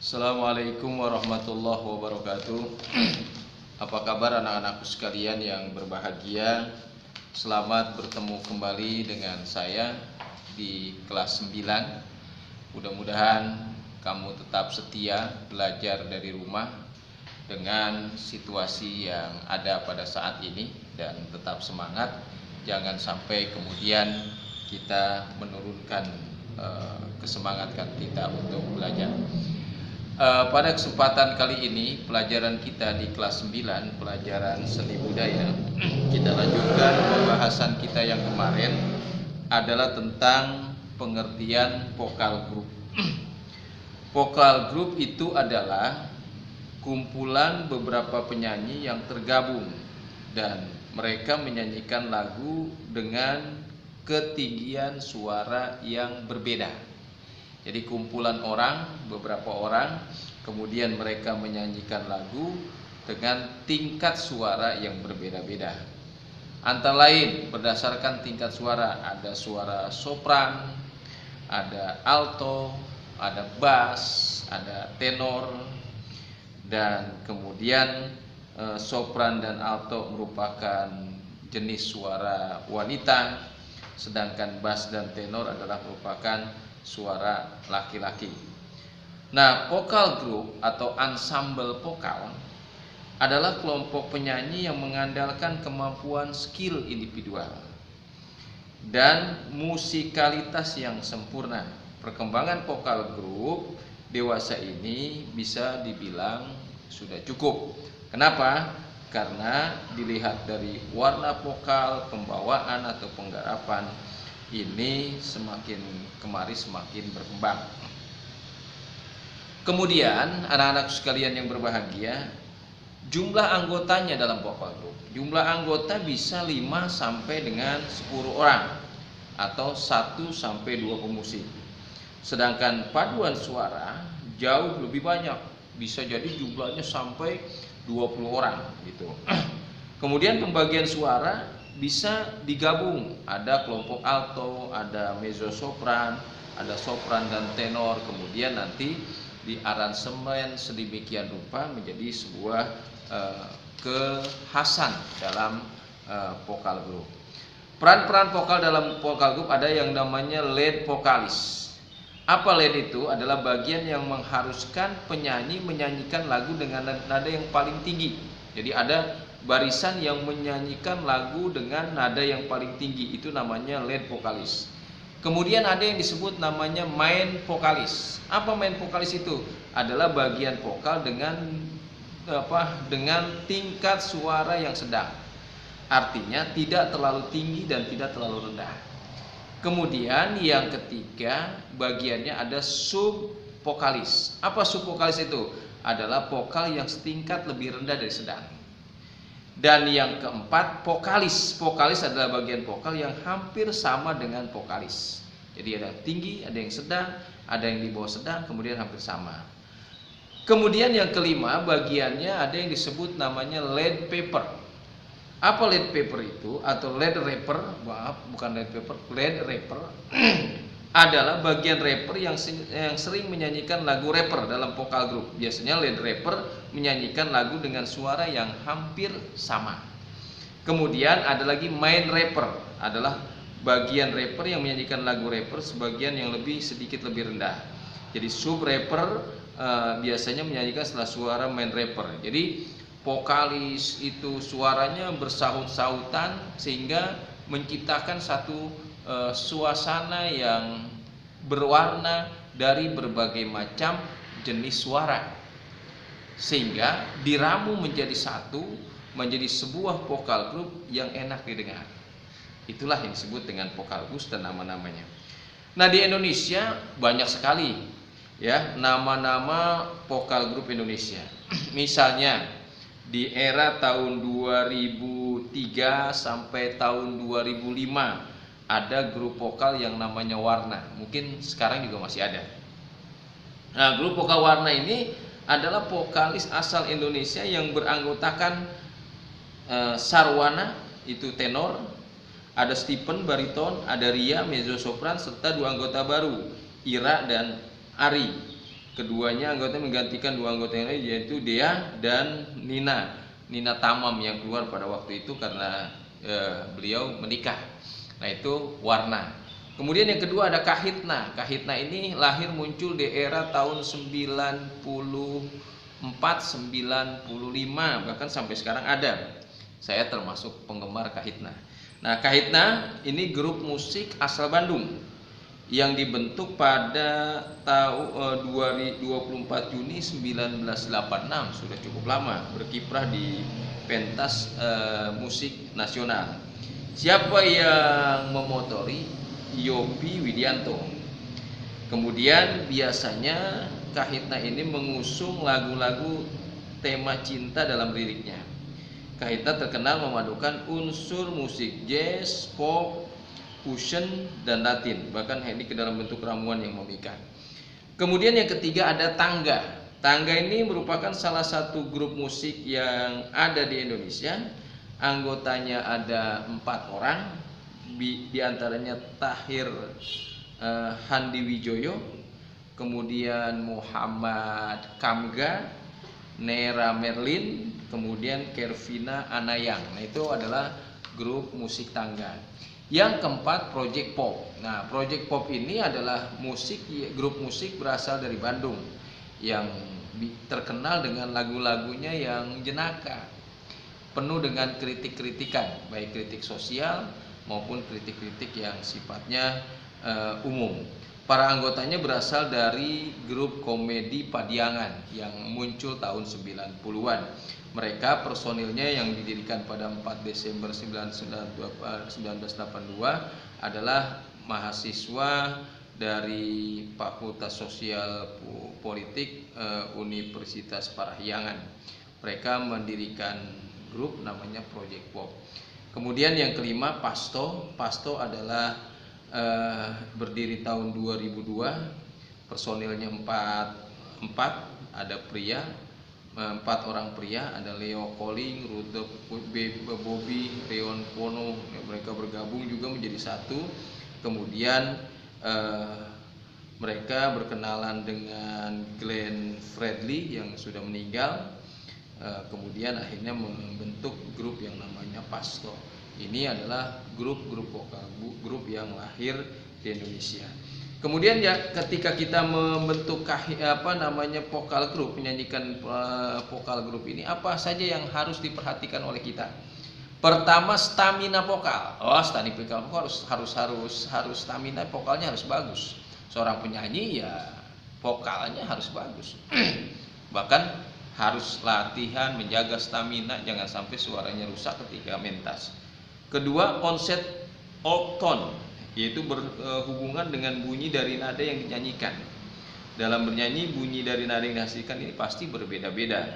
Assalamualaikum warahmatullahi wabarakatuh. Apa kabar anak-anakku sekalian yang berbahagia? Selamat bertemu kembali dengan saya di kelas 9. Mudah-mudahan kamu tetap setia belajar dari rumah dengan situasi yang ada pada saat ini dan tetap semangat. Jangan sampai kemudian kita menurunkan kesemangatan kita untuk belajar. Pada kesempatan kali ini pelajaran kita di kelas 9, pelajaran seni budaya, kita lanjutkan pembahasan kita yang kemarin adalah tentang pengertian vokal group. Vokal group itu adalah kumpulan beberapa penyanyi yang tergabung dan mereka menyanyikan lagu dengan ketinggian suara yang berbeda. Jadi kumpulan orang, beberapa orang, kemudian mereka menyanyikan lagu dengan tingkat suara yang berbeda-beda. Antara lain berdasarkan tingkat suara, ada suara sopran, ada alto, ada bass, ada tenor, dan kemudian sopran dan alto merupakan jenis suara wanita, sedangkan bass dan tenor adalah merupakan suara laki-laki. Nah, vokal group atau ensemble vokal adalah kelompok penyanyi yang mengandalkan kemampuan skill individual dan musikalitas yang sempurna. Perkembangan vokal group dewasa ini bisa dibilang sudah cukup. Kenapa? Karena dilihat dari warna vokal, pembawaan atau penggarapan, ini semakin kemari semakin berkembang. Kemudian anak-anak sekalian yang berbahagia, jumlah anggotanya dalam vokal group, jumlah anggota bisa 5 sampai dengan 10 orang atau 1 sampai 2 pemusik. Sedangkan paduan suara jauh lebih banyak, bisa jadi jumlahnya sampai 20 orang gitu. Kemudian pembagian suara bisa digabung, ada kelompok alto, ada mezzo sopran, ada sopran dan tenor, kemudian nanti diaransemen sedemikian rupa menjadi sebuah kekhasan dalam vokal group. Peran-peran vokal dalam vokal group ada yang namanya lead vokalis. Apa lead itu? Adalah bagian yang mengharuskan penyanyi menyanyikan lagu dengan nada yang paling tinggi. Jadi ada barisan yang menyanyikan lagu dengan nada yang paling tinggi, itu namanya lead vokalis. Kemudian ada yang disebut namanya main vokalis. Apa main vokalis itu? Adalah bagian vokal dengan tingkat suara yang sedang. Artinya tidak terlalu tinggi dan tidak terlalu rendah. Kemudian yang ketiga bagiannya ada sub vokalis. Apa sub vokalis itu? Adalah vokal yang setingkat lebih rendah dari sedang. Dan yang keempat vokalis. Vokalis adalah bagian vokal yang hampir sama dengan vokalis. Jadi ada yang tinggi, ada yang sedang, ada yang di bawah sedang, kemudian hampir sama. Kemudian yang kelima bagiannya ada yang disebut namanya lead paper. Apa lead paper itu? Atau lead rapper, bukan lead paper, lead rapper adalah bagian rapper yang sering menyanyikan lagu rapper dalam vokal group. Biasanya lead rapper menyanyikan lagu dengan suara yang hampir sama. Kemudian ada lagi main rapper, adalah bagian rapper yang menyanyikan lagu rapper sebagian yang sedikit lebih rendah. Jadi sub rapper biasanya menyanyikan setelah suara main rapper. Jadi vokalis itu suaranya bersaut-sautan sehingga menciptakan satu suasana yang berwarna dari berbagai macam jenis suara, sehingga diramu menjadi satu, menjadi sebuah vokal group yang enak didengar. Itulah yang disebut dengan vokal group dan nama-namanya. Nah, di Indonesia banyak sekali ya nama-nama vokal group Indonesia. Misalnya di era tahun 2003 sampai tahun 2005 ada grup vokal yang namanya Warna. Mungkin sekarang juga masih ada. Nah, grup vokal Warna ini adalah vokalis asal Indonesia yang beranggotakan Sarwana, itu tenor, ada Stephen bariton, ada Ria mezzo sopran, serta 2 anggota baru, Ira dan Ari. Keduanya anggota menggantikan dua anggota yang lain, yaitu Dea dan Nina Tamam yang keluar pada waktu itu karena beliau menikah. Nah itu Warna. Kemudian yang kedua ada Kahitna. Kahitna ini lahir muncul di era tahun 94, 95, bahkan sampai sekarang ada. Saya termasuk penggemar Kahitna. Nah, Kahitna ini grup musik asal Bandung yang dibentuk pada tahun 24 Juni 1986, sudah cukup lama berkiprah di pentas musik nasional. Siapa yang memotori? Yovie Widianto. Kemudian biasanya Kahitna ini mengusung lagu-lagu tema cinta dalam liriknya. Kahitna terkenal memadukan unsur musik jazz, pop, fusion, dan latin, bahkan ini ke dalam bentuk ramuan yang memikat. Kemudian yang ketiga ada Tangga. Tangga ini merupakan salah satu grup musik yang ada di Indonesia. Anggotanya ada 4 orang, di antaranya Tahir Handi Wijoyo, kemudian Muhammad Kamga, Nera Merlin, kemudian Kervina Anayang. Nah itu adalah grup musik Tangga. Yang keempat Project Pop. Nah Project Pop ini adalah grup musik berasal dari Bandung yang terkenal dengan lagu-lagunya yang jenaka, penuh dengan kritik-kritikan, baik kritik sosial maupun kritik-kritik yang sifatnya umum. Para anggotanya berasal dari grup komedi Padiangan yang muncul tahun 90-an. Mereka personilnya yang didirikan pada 4 Desember 1982 adalah mahasiswa dari Fakultas Sosial Politik Universitas Parahyangan. Mereka mendirikan grup namanya Project Pop. Kemudian yang kelima Pasto. Pasto adalah berdiri tahun 2002. Personilnya 4 ada pria, 4 orang pria, ada Leo Koling, Rudolf Bobby, Reon Pono. Mereka bergabung juga menjadi satu. Kemudian mereka berkenalan dengan Glenn Fredly yang sudah meninggal. Kemudian akhirnya membentuk grup yang namanya Pasto. Ini adalah grup vokal, grup yang lahir di Indonesia. Kemudian ya ketika kita membentuk vokal grup, menyanyikan vokal grup ini, apa saja yang harus diperhatikan oleh kita? Pertama, stamina vokal. Stamina vokal harus stamina vokalnya harus bagus. Seorang penyanyi ya vokalnya harus bagus. Bahkan harus latihan menjaga stamina, jangan sampai suaranya rusak ketika mentas. Kedua, onset of tone, yaitu berhubungan dengan bunyi dari nada yang dinyanyikan. Dalam bernyanyi, bunyi dari nada yang dihasilkan ini pasti berbeda-beda.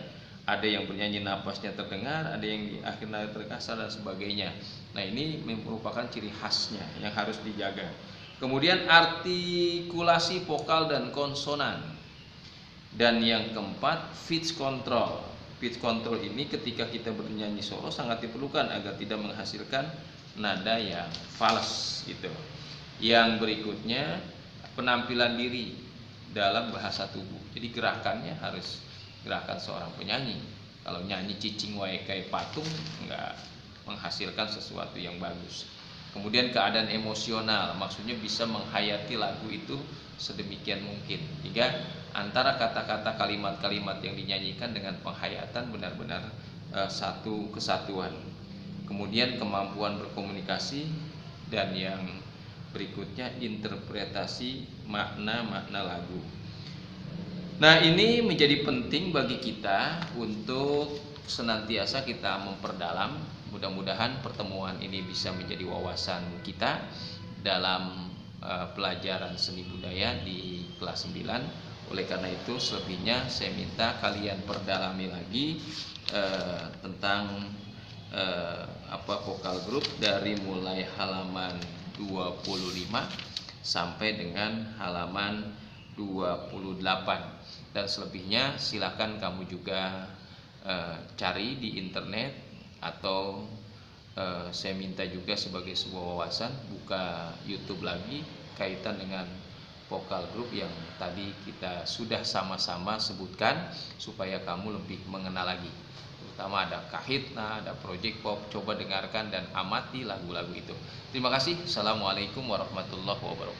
Ada yang bernyanyi napasnya terdengar, ada yang di akhir nada terkasar dan sebagainya. Nah ini merupakan ciri khasnya yang harus dijaga. Kemudian artikulasi vokal dan konsonan. Dan yang keempat, pitch control. Pitch control ini ketika kita bernyanyi solo sangat diperlukan agar tidak menghasilkan nada yang fals gitu. Yang berikutnya, penampilan diri dalam bahasa tubuh. Jadi gerakannya harus gerakan seorang penyanyi. Kalau nyanyi cicing wae kayak patung, nggak menghasilkan sesuatu yang bagus. Kemudian keadaan emosional, maksudnya bisa menghayati lagu itu sedemikian mungkin, hingga antara kata-kata kalimat-kalimat yang dinyanyikan dengan penghayatan benar-benar satu kesatuan. Kemudian kemampuan berkomunikasi, dan yang berikutnya interpretasi makna-makna lagu. Nah ini menjadi penting bagi kita untuk senantiasa kita memperdalam. Mudah-mudahan pertemuan ini bisa menjadi wawasan kita dalam pelajaran seni budaya di kelas 9. Oleh karena itu selebihnya saya minta kalian perdalami lagi tentang vokal grup dari mulai halaman 25 sampai dengan halaman 28. Dan selebihnya silakan kamu juga cari di internet, atau saya minta juga sebagai sebuah wawasan buka YouTube lagi kaitan dengan vokal grup yang tadi kita sudah sama-sama sebutkan supaya kamu lebih mengenal lagi. Terutama ada Kahitna, ada Project Pop. Coba dengarkan dan amati lagu-lagu itu. Terima kasih. Assalamualaikum warahmatullahi wabarakatuh.